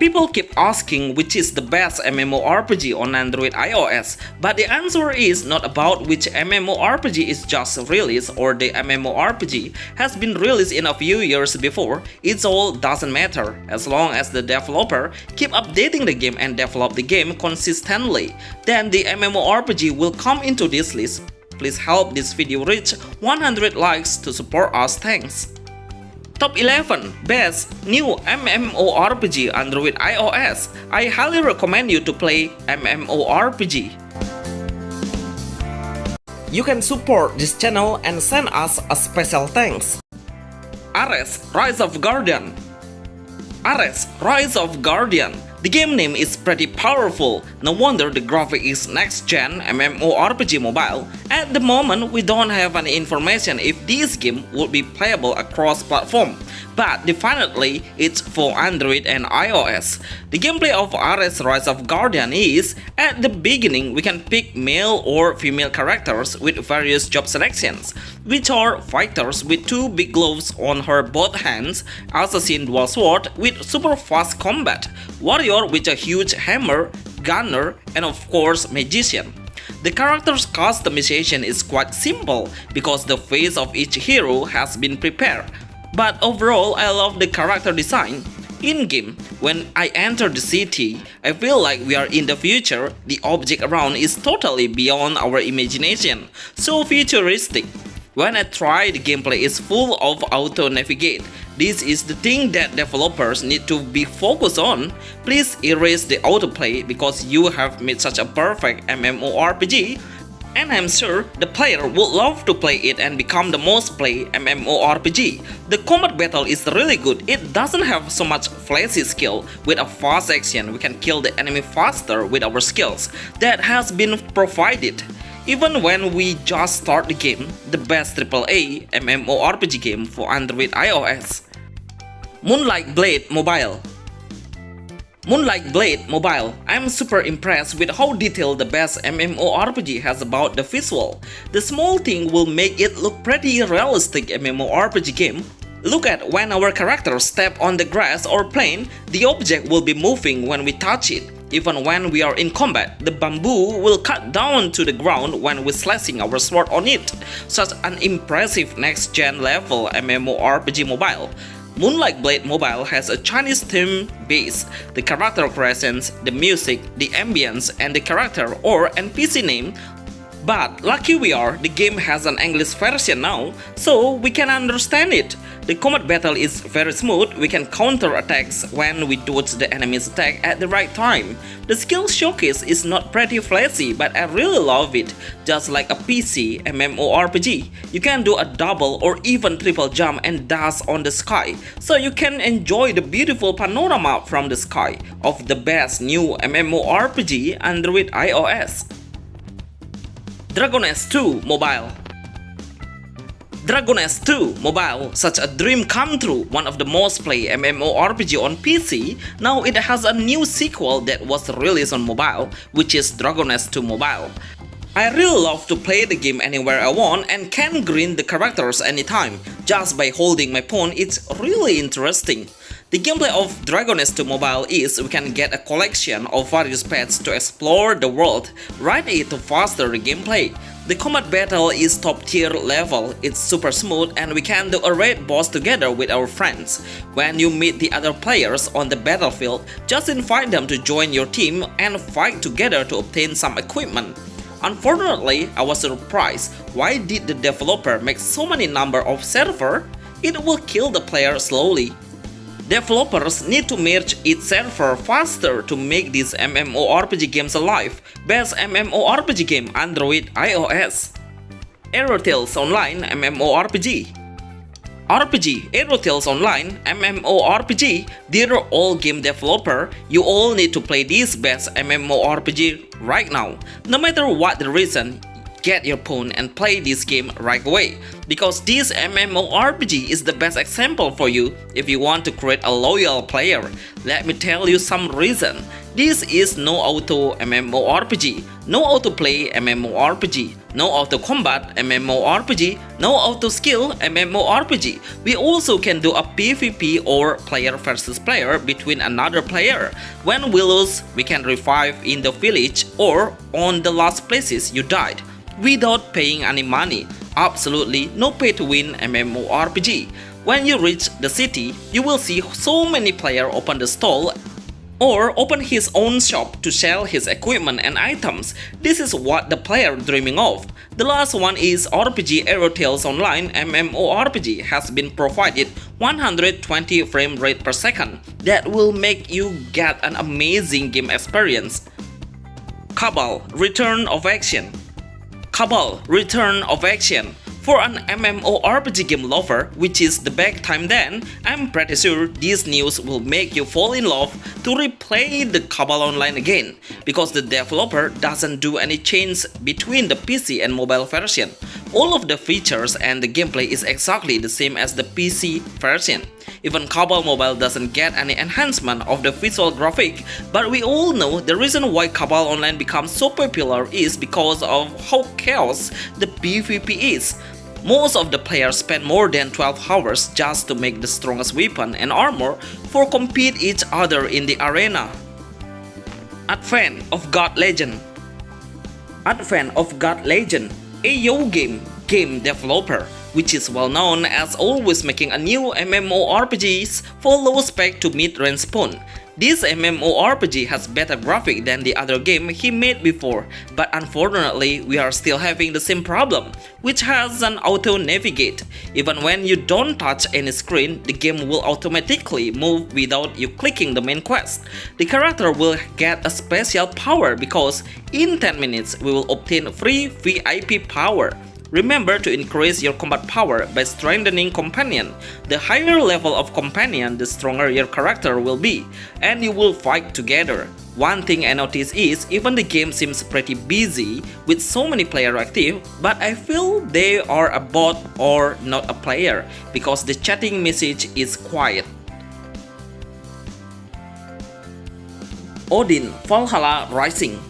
People keep asking which is the best MMORPG on Android iOS, but the answer is not about which MMORPG is just released or the MMORPG has been released in a few years before. It all doesn't matter as long as the developer keep updating the game and develop the game consistently. Then the MMORPG will come into this list. Please help this video reach 100 likes to support us, thanks. Top 11 Best New MMORPG Android iOS. I highly recommend you to play MMORPG. You can support this channel and send us a special thanks. Ares Rise of Guardian. Ares Rise of Guardian. The game name is pretty powerful, no wonder the graphic is next-gen MMORPG mobile. At the moment, we don't have any information if this game would be playable across platform, but definitely it's for Android and iOS. The gameplay of Ares Rise of Guardian is, at the beginning we can pick male or female characters with various job selections, which are fighters with two big gloves on her both hands, assassin dual sword with super fast combat, warrior with a huge hammer, gunner, and of course magician. The character's customization is quite simple because the face of each hero has been prepared. But overall, I love the character design. In-game, when I enter the city, I feel like we are in the future. The object around is totally beyond our imagination, so futuristic. When I try, the gameplay is full of auto-navigate. This is the thing that developers need to be focused on. Please erase the autoplay because you have made such a perfect MMORPG, and I'm sure the player would love to play it and become the most played MMORPG. The combat battle is really good. It doesn't have so much flashy skill. With a fast action, we can kill the enemy faster with our skills that has been provided. Even when we just start the game, the best AAA MMORPG game for Android iOS. Moonlight Blade Mobile. Moonlight Blade Mobile. I'm super impressed with how detailed the best MMORPG has about the visual. The small thing will make it look pretty realistic MMORPG game. Look at when our characters step on the grass or plane, the object will be moving when we touch it. Even when we are in combat, the bamboo will cut down to the ground when we're slashing our sword on it. Such an impressive next-gen level MMORPG mobile. Moonlight Blade Mobile has a Chinese theme base. The character creations, the music, the ambience, and the character or NPC name. But lucky we are, the game has an English version now, so we can understand it. The combat battle is very smooth. We can counter attacks when we dodge the enemy's attack at the right time. The skill showcase is not pretty flashy, but I really love it. Just like a PC MMORPG, you can do a double or even triple jump and dash on the sky, so you can enjoy the beautiful panorama from the sky of the best new MMORPG Android iOS. Dragon Age 2 Mobile. Dragon Age 2 Mobile, such a dream come true, one of the most played MMORPG on PC. Now it has a new sequel that was released on mobile, which is Dragon Age 2 Mobile. I really love to play the game anywhere I want and can green the characters anytime. Just by holding my phone, it's really interesting. The gameplay of Dragon Age 2 Mobile is we can get a collection of various pets to explore the world, ride it to faster the gameplay. The combat battle is top tier level, it's super smooth and we can do a raid boss together with our friends. When you meet the other players on the battlefield, just invite them to join your team and fight together to obtain some equipment. Unfortunately, I was surprised. Why did the developer make so many number of servers? It will kill the player slowly. Developers need to merge each server faster to make these MMORPG games alive. Best MMORPG game Android iOS. Aero Tales Online MMORPG. Aero Tales Online MMORPG. Dear all game developer, you all need to play this best MMORPG right now. No matter what the reason, get your phone and play this game right away, because this MMORPG is the best example for you if you want to create a loyal player. Let me tell you some reason. This is no auto MMORPG, no autoplay MMORPG, no auto combat MMORPG, no auto skill MMORPG. We also can do a PvP or player versus player between another player. When we lose, we can revive in the village or on the last places you died, without paying any money. Absolutely no pay to win MMORPG. When you reach the city, you will see so many players open the stall or open his own shop to sell his equipment and items. This is what the player dreaming of. The last one is RPG Aero Tales Online MMORPG has been provided 120 frame rate per second that will make you get an amazing game experience. CABAL Return of Action. CABAL Return of Action. For an MMORPG game lover, which is the back time then, I'm pretty sure this news will make you fall in love to replay the CABAL Online again, because the developer doesn't do any change between the PC and mobile version. All of the features and the gameplay is exactly the same as the PC version. Even CABAL Mobile doesn't get any enhancement of the visual graphic, but we all know the reason why CABAL Online becomes so popular is because of how chaos the PvP is. Most of the players spend more than 12 hours just to make the strongest weapon and armor for compete each other in the arena. Advent of God Legend. Advent of God Legend, a Yo game developer, which is well known as always making a new MMORPGs for low spec to mid-range spawn. This MMORPG has better graphic than the other game he made before, but unfortunately we are still having the same problem, which has an auto-navigate. Even when you don't touch any screen, the game will automatically move without you clicking the main quest. The character will get a special power because in 10 minutes we will obtain free VIP power. Remember to increase your combat power by strengthening companion. The higher level of companion, the stronger your character will be, and you will fight together. One thing I noticed is even the game seems pretty busy with so many players active, but I feel they are a bot or not a player because the chatting message is quiet. Odin Valhala Rising.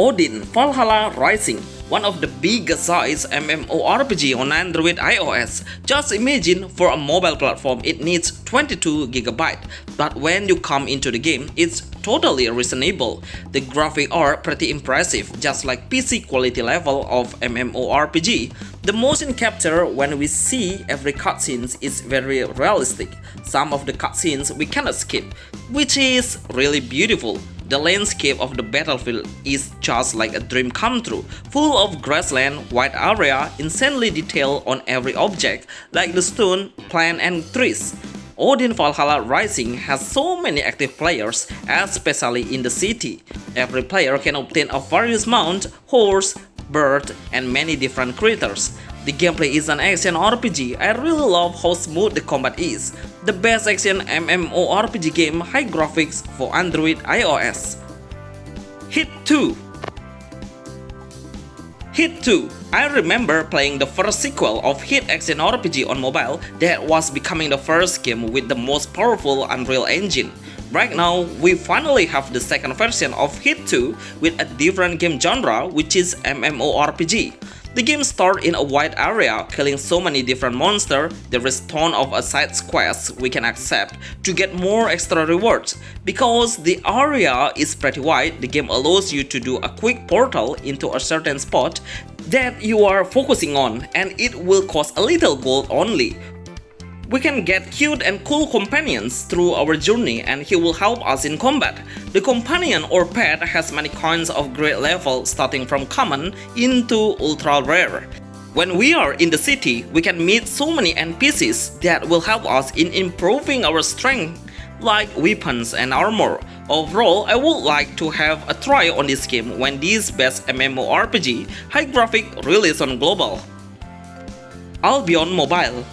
Odin Valhala Rising, one of the biggest size MMORPG on Android iOS. Just imagine, for a mobile platform it needs 22GB, but when you come into the game it's totally reasonable. The graphics are pretty impressive, just like PC quality level of MMORPG. The motion capture when we see every cutscenes is very realistic. Some of the cutscenes we cannot skip, which is really beautiful. The landscape of the battlefield is just like a dream come true, full of grassland, wide area, insanely detailed on every object, like the stone, plant and trees. Odin Valhala Rising has so many active players, especially in the city. Every player can obtain a various mount, horse, bird, and many different creatures. The gameplay is an action RPG. I really love how smooth the combat is. The best action MMORPG game, high graphics for Android iOS. Hit 2. Hit 2. I remember playing the first sequel of Hit Action RPG on mobile that was becoming the first game with the most powerful Unreal Engine. Right now, we finally have the second version of Hit 2 with a different game genre, which is MMORPG. The game starts in a wide area, killing so many different monsters. There is ton of a side quests we can accept to get more extra rewards. Because the area is pretty wide, the game allows you to do a quick portal into a certain spot that you are focusing on, and it will cost a little gold only. We can get cute and cool companions through our journey, and he will help us in combat. The companion or pet has many kinds of grade level, starting from common into ultra rare. When we are in the city, we can meet so many NPCs that will help us in improving our strength, like weapons and armor. Overall, I would like to have a try on this game when this best MMORPG high graphic release on global. Albion Mobile.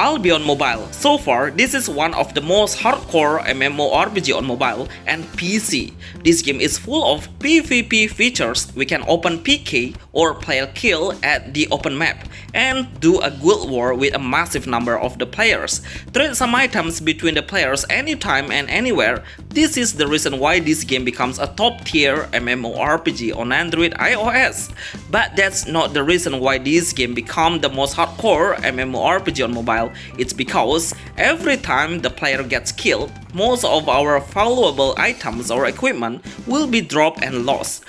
Albion Mobile. So far, this is one of the most hardcore MMORPG on mobile and PC. This game is full of PvP features. We can open PK or player kill at the open map and do a guild war with a massive number of the players. Trade some items between the players anytime and anywhere. This is the reason why this game becomes a top tier MMORPG on Android iOS. But that's not the reason why this game become the most hardcore MMORPG on mobile. It's because every time the player gets killed, most of our valuable items or equipment will be dropped and lost.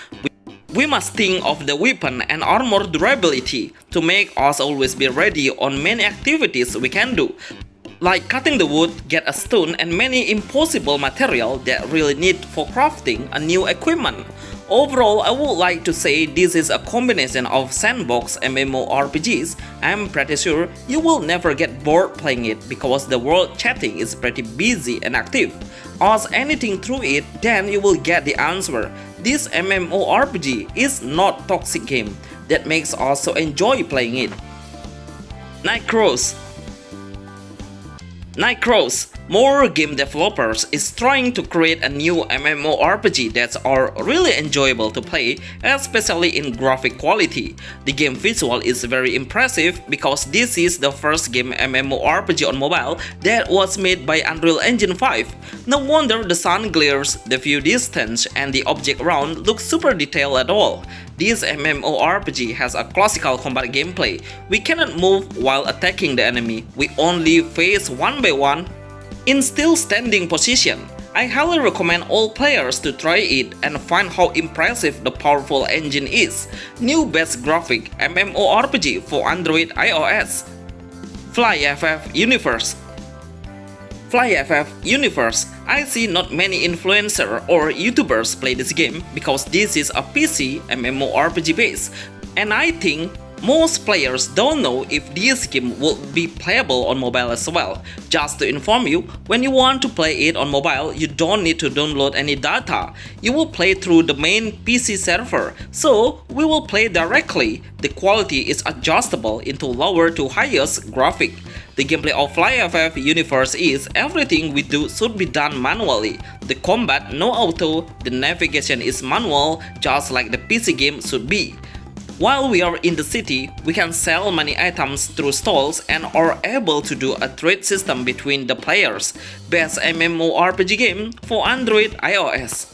We must think of the weapon and armor durability to make us always be ready on many activities we can do, like cutting the wood, get a stone, and many impossible material that really need for crafting a new equipment. Overall, I would like to say this is a combination of sandbox MMORPGs. I'm pretty sure you will never get bored playing it because the world chatting is pretty busy and active. Ask anything through it, then you will get the answer. This MMORPG is not toxic game that makes us so enjoy playing it. Nightcross. More game developers is trying to create a new MMORPG that's are really enjoyable to play, especially in graphic quality. The game visual is very impressive because this is the first game MMORPG on mobile that was made by Unreal Engine 5. No wonder the sun glares, the view distance, and the object around look super detailed at all. This MMORPG has a classical combat gameplay. We cannot move while attacking the enemy, we only face one by one in still standing position. I highly recommend all players to try it and find how impressive the powerful engine is. New best graphic MMORPG for Android iOS. Flyff Universe. I see not many influencers or YouTubers play this game because this is a PC MMORPG base, and I think most players don't know if this game will be playable on mobile as well. Just to inform you, when you want to play it on mobile, you don't need to download any data. You will play through the main PC server, so we will play directly. The quality is adjustable into lower to highest graphic. The gameplay of Flyff Universe is everything we do should be done manually. The combat no auto, the navigation is manual just like the PC game should be. While we are in the city, we can sell many items through stalls and are able to do a trade system between the players. Best MMORPG game for Android iOS.